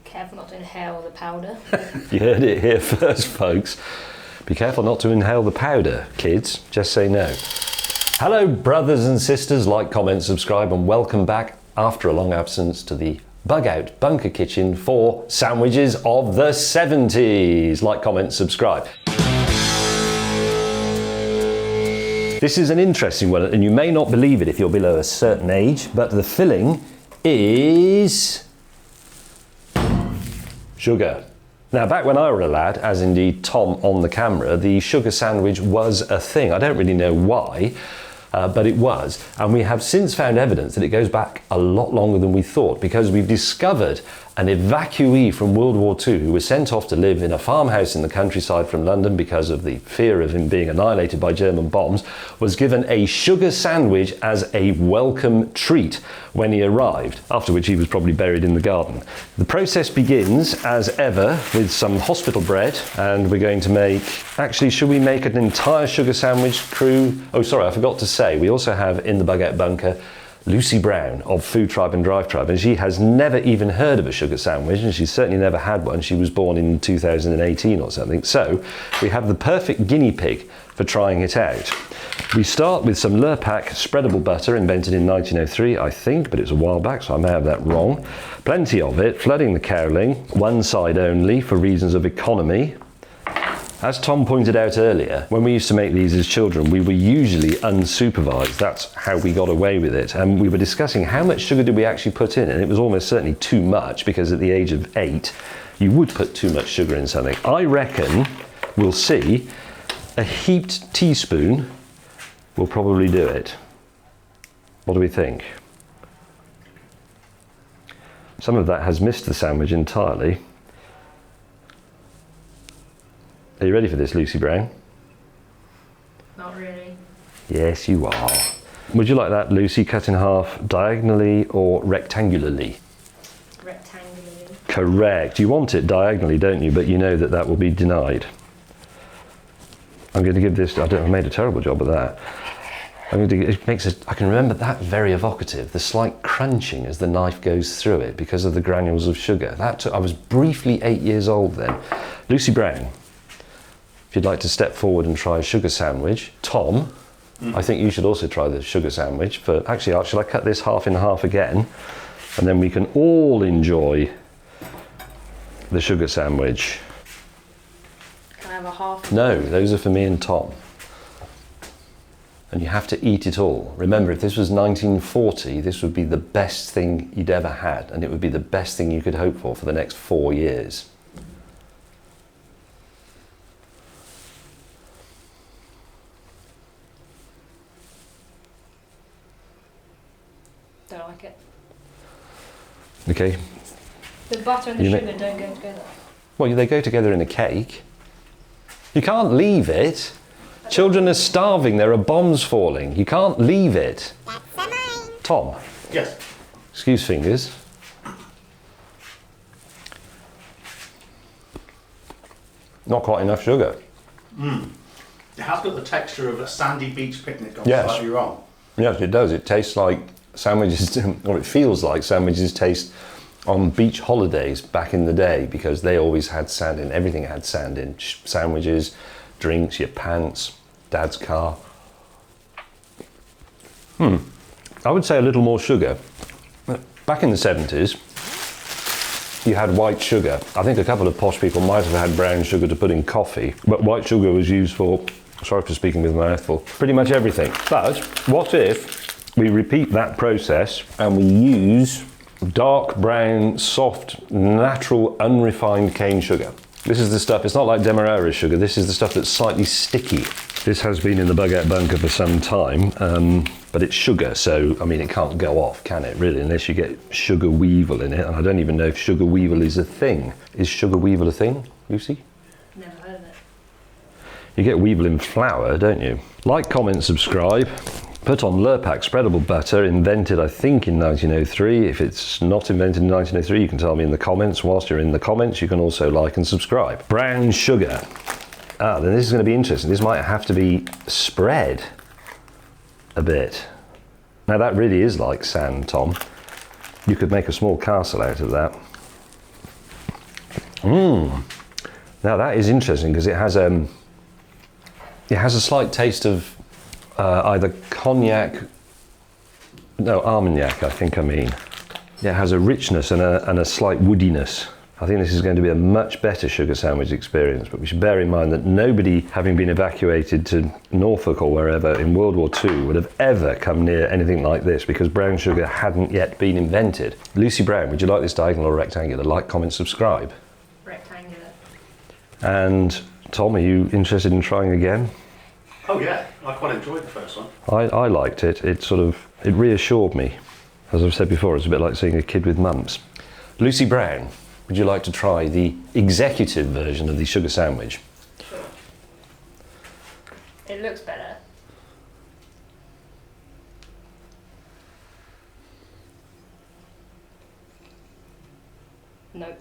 Careful not to inhale the powder. You heard it here first, folks. Be careful not to inhale the powder, kids. Just say no. Hello, brothers and sisters. Like, comment, subscribe, and welcome back after a long absence to the Bug Out Bunker Kitchen for sandwiches of the 70s. Like, comment, subscribe. This is an interesting one, and you may not believe it if you're below a certain age, but the filling is sugar. Now, back when I was a lad, as indeed Tom on the camera, the sugar sandwich was a thing. I don't really know why, but it was. And we have since found evidence that it goes back a lot longer than we thought, because we've discovered an evacuee from World War II who was sent off to live in a farmhouse in the countryside from London because of the fear of him being annihilated by German bombs, was given a sugar sandwich as a welcome treat when he arrived, after which he was probably buried in the garden. The process begins, as ever, with some hospital bread, and we're going to make... Actually, should we make an entire sugar sandwich, crew? Oh, sorry, I forgot to say, we also have in the Bug Out Bunker Lucy Brown of Food Tribe and Drive Tribe, and she has never even heard of a sugar sandwich, and she's certainly never had one. She was born in 2018 or something. So we have the perfect guinea pig for trying it out. We start with some Lurpak spreadable butter, invented in 1903, I think, but it's a while back, so I may have that wrong. Plenty of it, flooding the cowling, one side only for reasons of economy. As Tom pointed out earlier, when we used to make these as children, we were usually unsupervised. That's how we got away with it. And we were discussing how much sugar did we actually put in, and it was almost certainly too much, because at the age of 8, you would put too much sugar in something. I reckon we'll see a heaped teaspoon will probably do it. What do we think? Some of that has missed the sandwich entirely. Are you ready for this, Lucy Brown? Not really. Yes, you are. Would you like that, Lucy, cut in half diagonally or rectangularly? Rectangularly. Correct. You want it diagonally, don't you? But you know that that will be denied. I'm going to give this... I made a terrible job of that. I can remember that very evocative, the slight crunching as the knife goes through it because of the granules of sugar. I was briefly 8 years old then. Lucy Brown, if you'd like to step forward and try a sugar sandwich. Tom, I think you should also try the sugar sandwich. Actually, shall I cut this half in half again? And then we can all enjoy the sugar sandwich. Can I have a half? No, those are for me and Tom. And you have to eat it all. Remember, if this was 1940, this would be the best thing you'd ever had, and it would be the best thing you could hope for the next 4 years. Don't like it. Okay. The butter and the sugar don't go together. Well, they go together in a cake. You can't leave it. Children are starving. There are bombs falling. You can't leave it. That's mine. Tom. Yes. Excuse fingers. Not quite enough sugar. It has got the texture of a sandy beach picnic gone Yes. slightly wrong. Yes, it does. It tastes like sandwiches, or it feels like sandwiches taste on beach holidays back in the day, because they always had sand in. Everything had sand in. Sandwiches, drinks, your pants, Dad's car. I would say a little more sugar. Back in the 70s, you had white sugar. I think a couple of posh people might have had brown sugar to put in coffee, but white sugar was used for, sorry for speaking with my mouthful, pretty much everything. But what if we repeat that process and we use dark brown, soft, natural, unrefined cane sugar? This is the stuff, it's not like Demerara sugar, this is the stuff that's slightly sticky. This has been in the Bug Out Bunker for some time, but it's sugar, so, I mean, it can't go off, can it, really, unless you get sugar weevil in it, and I don't even know if sugar weevil is a thing. Is sugar weevil a thing, Lucy? Never heard of it. You get weevil in flour, don't you? Like, comment, subscribe. Put on Lurpak spreadable butter, invented I think in 1903. If it's not invented in 1903, you can tell me in the comments. Whilst you're in the comments, you can also like and subscribe. Brown sugar. Then this is going to be interesting. This might have to be spread a bit. Now that really is like sand, Tom. You could make a small castle out of that. Now that is interesting because it has a slight taste of either cognac, no, Armagnac, I think I mean. Yeah, it has a richness and a slight woodiness. I think this is going to be a much better sugar sandwich experience, but we should bear in mind that nobody, having been evacuated to Norfolk or wherever in World War II, would have ever come near anything like this because brown sugar hadn't yet been invented. Lucy Brown, would you like this diagonal or rectangular? Like, comment, subscribe. Rectangular. And Tom, are you interested in trying again? Oh yeah, I quite enjoyed the first one. I liked it. It reassured me. As I've said before, it's a bit like seeing a kid with mumps. Lucy Brown, would you like to try the executive version of the sugar sandwich? Sure. It looks better. No.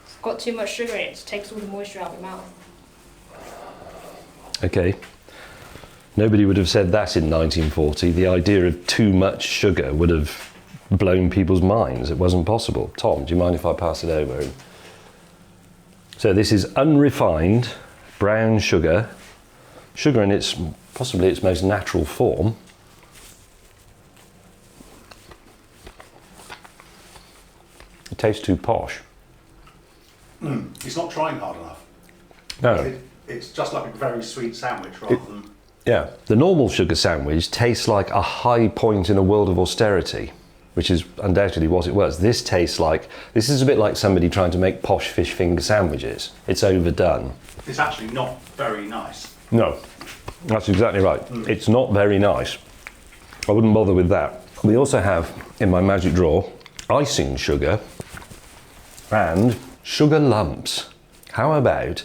It's got too much sugar in it. It takes all the moisture out of my mouth. Okay. Nobody would have said that in 1940. The idea of too much sugar would have blown people's minds. It wasn't possible. Tom, do you mind if I pass it over? So this is unrefined brown sugar. Sugar in possibly its most natural form. It tastes too posh. It's not trying hard enough. No. It's just like a very sweet sandwich rather than... Yeah. The normal sugar sandwich tastes like a high point in a world of austerity, which is undoubtedly what it was. This tastes like, this is a bit like somebody trying to make posh fish finger sandwiches. It's overdone. It's actually not very nice. No, that's exactly right. It's not very nice. I wouldn't bother with that. We also have, in my magic drawer, icing sugar and sugar lumps. How about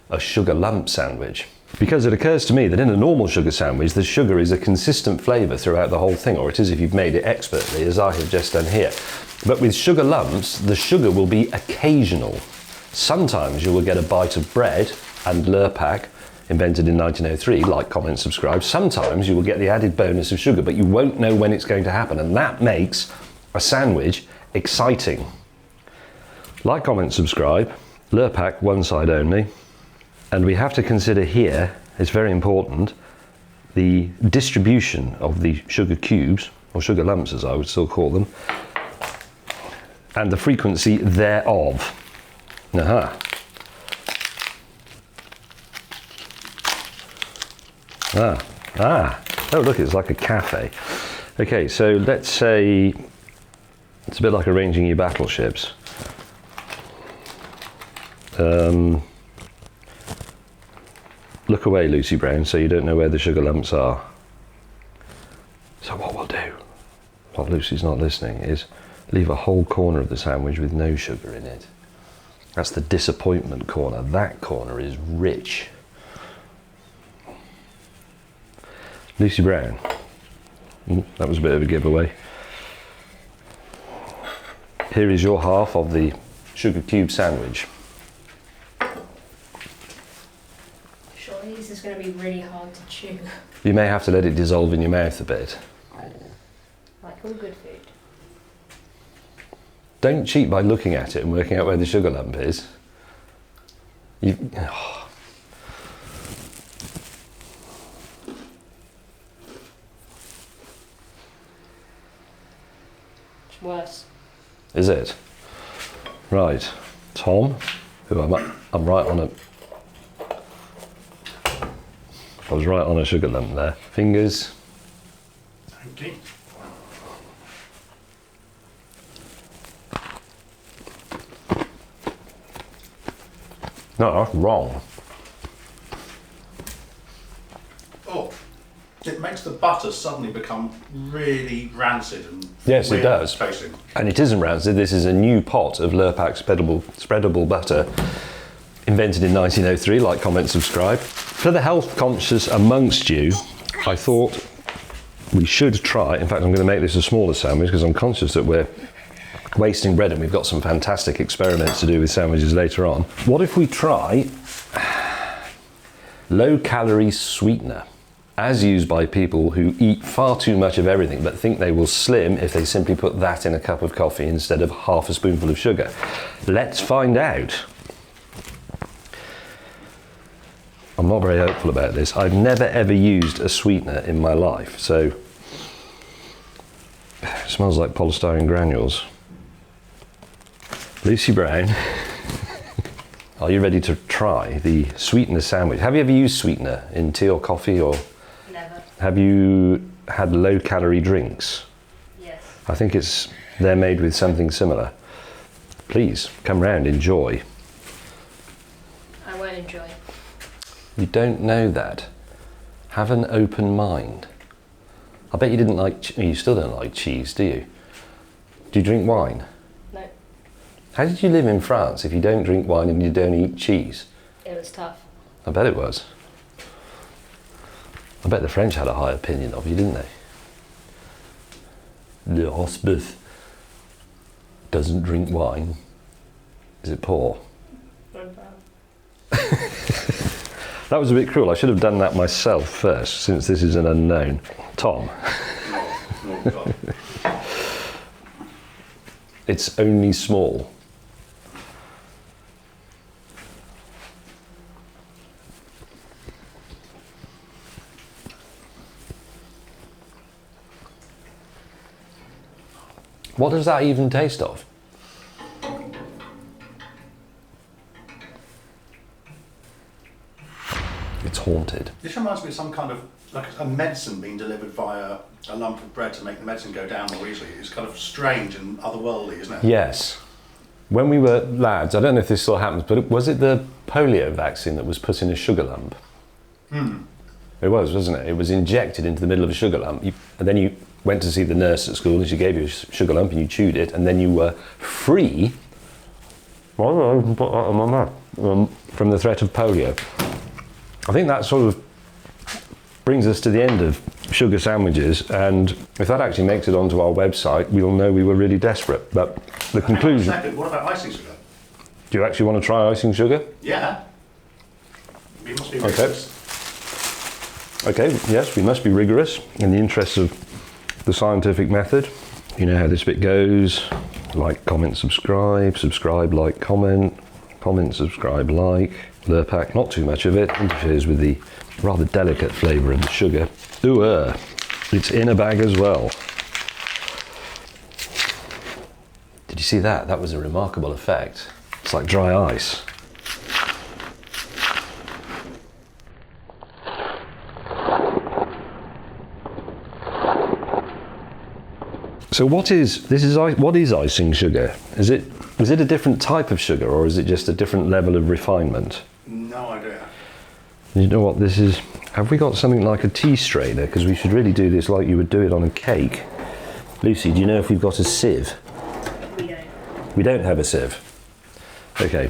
a sugar lump sandwich? Because it occurs to me that in a normal sugar sandwich, the sugar is a consistent flavour throughout the whole thing, or it is if you've made it expertly, as I have just done here. But with sugar lumps, the sugar will be occasional. Sometimes you will get a bite of bread and Lurpak, invented in 1903, like, comment, subscribe. Sometimes you will get the added bonus of sugar, but you won't know when it's going to happen, and that makes a sandwich exciting. Like, comment, subscribe. Lurpak, one side only. And we have to consider here, it's very important, the distribution of the sugar cubes, or sugar lumps as I would still call them, and the frequency thereof. Aha. Oh look, it's like a cafe. Okay, so let's say, it's a bit like arranging your battleships. Look away, Lucy Brown, so you don't know where the sugar lumps are. So what we'll do, while Lucy's not listening, is leave a whole corner of the sandwich with no sugar in it. That's the disappointment corner. That corner is rich. Lucy Brown. That was a bit of a giveaway. Here is your half of the sugar cube sandwich. Surely this is going to be really hard to chew. You may have to let it dissolve in your mouth a bit. Like all good food. Don't cheat by looking at it and working out where the sugar lump is. It's worse. Is it? Right. Tom, who I'm right on a... I was right on a sugar lump there. Fingers. Thank you. No, that's wrong. Oh, it makes the butter suddenly become really rancid and Yes, it weird does. tasting. And it isn't rancid. This is a new pot of Lurpak spreadable butter, invented in 1903. Like, comment, subscribe. For the health conscious amongst you, I thought we should try, in fact I'm going to make this a smaller sandwich because I'm conscious that we're wasting bread and we've got some fantastic experiments to do with sandwiches later on. What if we try low calorie sweetener, as used by people who eat far too much of everything but think they will slim if they simply put that in a cup of coffee instead of half a spoonful of sugar? Let's find out. I'm not very hopeful about this. I've never ever used a sweetener in my life, so it smells like polystyrene granules. Lucy Brown, are you ready to try the sweetener sandwich? Have you ever used sweetener in tea or coffee, or Never. have you had low-calorie drinks? Yes. I think they're made with something similar. Please, come round, enjoy. I won't enjoy. You don't know that. Have an open mind. I bet you didn't like, you still don't like cheese, do you? Do you drink wine? No. How did you live in France if you don't drink wine and you don't eat cheese? It was tough. I bet it was. I bet the French had a high opinion of you, didn't they? Le Rosbif doesn't drink wine. Is it poor? That was a bit cruel. I should have done that myself first, since this is an unknown. Tom. No, God. It's only small. What does that even taste of? It's haunted. This reminds me of some kind of, like a medicine being delivered via a lump of bread to make the medicine go down more easily. It's kind of strange and otherworldly, isn't it? Yes. When we were lads, I don't know if this still happens, but was it the polio vaccine that was put in a sugar lump? It was, wasn't it? It was injected into the middle of a sugar lump, and then you went to see the nurse at school and she gave you a sugar lump and you chewed it, and then you were free from the threat of polio. I think that sort of brings us to the end of sugar sandwiches, and if that actually makes it onto our website, we'll know we were really desperate. But the conclusion... Hang on a second, what about icing sugar? Do you actually want to try icing sugar? Yeah. We must be Okay. rigorous. Okay, yes, we must be rigorous in the interests of the scientific method. You know how this bit goes. Like, comment, subscribe, subscribe, like, comment, subscribe, like. Lurpak, not too much of it, interferes with the rather delicate flavour of the sugar. Ooh, it's in a bag as well. Did you see that? That was a remarkable effect. It's like dry ice. So what is icing sugar? Is it a different type of sugar, or is it just a different level of refinement? No idea. You know what this is? Have we got something like a tea strainer? Because we should really do this like you would do it on a cake. Lucy, do you know if we've got a sieve? We don't. We don't have a sieve. Okay.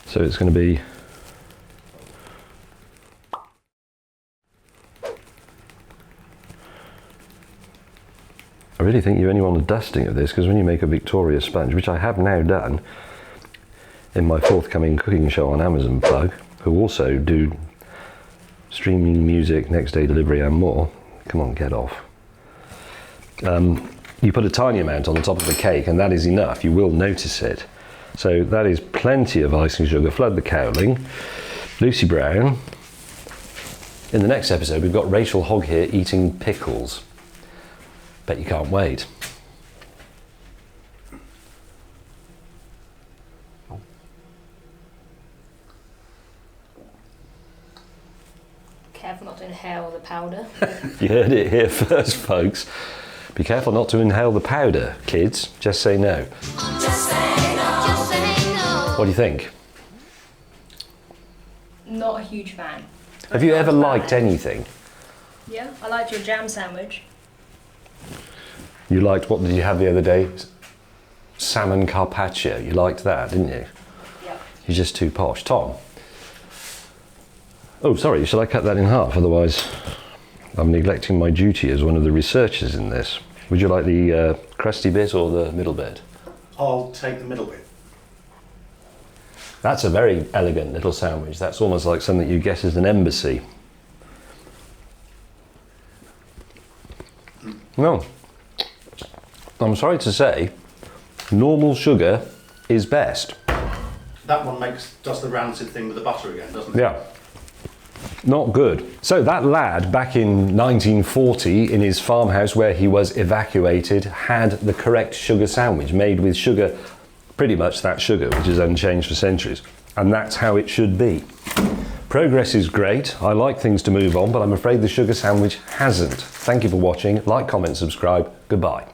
So it's going to be... I really think you only want a dusting of this, because when you make a Victoria sponge, which I have now done in my forthcoming cooking show on Amazon Plug, who also do streaming music, next day delivery and more. Come on, get off. You put a tiny amount on the top of the cake and that is enough. You will notice it. So that is plenty of icing sugar. Flood the cowling. Lucy Brown. In the next episode, we've got Rachel Hogg here eating pickles. Bet you can't wait. Careful not to inhale the powder. You heard it here first, folks. Be careful not to inhale the powder, kids. Just say no. Just say no. Just say no. What do you think? Not a huge fan. Have you ever liked anything? Yeah, I liked your jam sandwich. You liked, what did you have the other day? Salmon carpaccio. You liked that, didn't you? Yeah. You're just too posh. Tom? Oh, sorry, shall I cut that in half? Otherwise, I'm neglecting my duty as one of the researchers in this. Would you like the crusty bit or the middle bit? I'll take the middle bit. That's a very elegant little sandwich. That's almost like something you get at an embassy. No. I'm sorry to say, normal sugar is best. That one does the rancid thing with the butter again, doesn't it? Yeah. Not good. So that lad back in 1940 in his farmhouse where he was evacuated had the correct sugar sandwich made with sugar, pretty much that sugar, which is unchanged for centuries. And that's how it should be. Progress is great. I like things to move on, but I'm afraid the sugar sandwich hasn't. Thank you for watching. Like, comment, subscribe. Goodbye.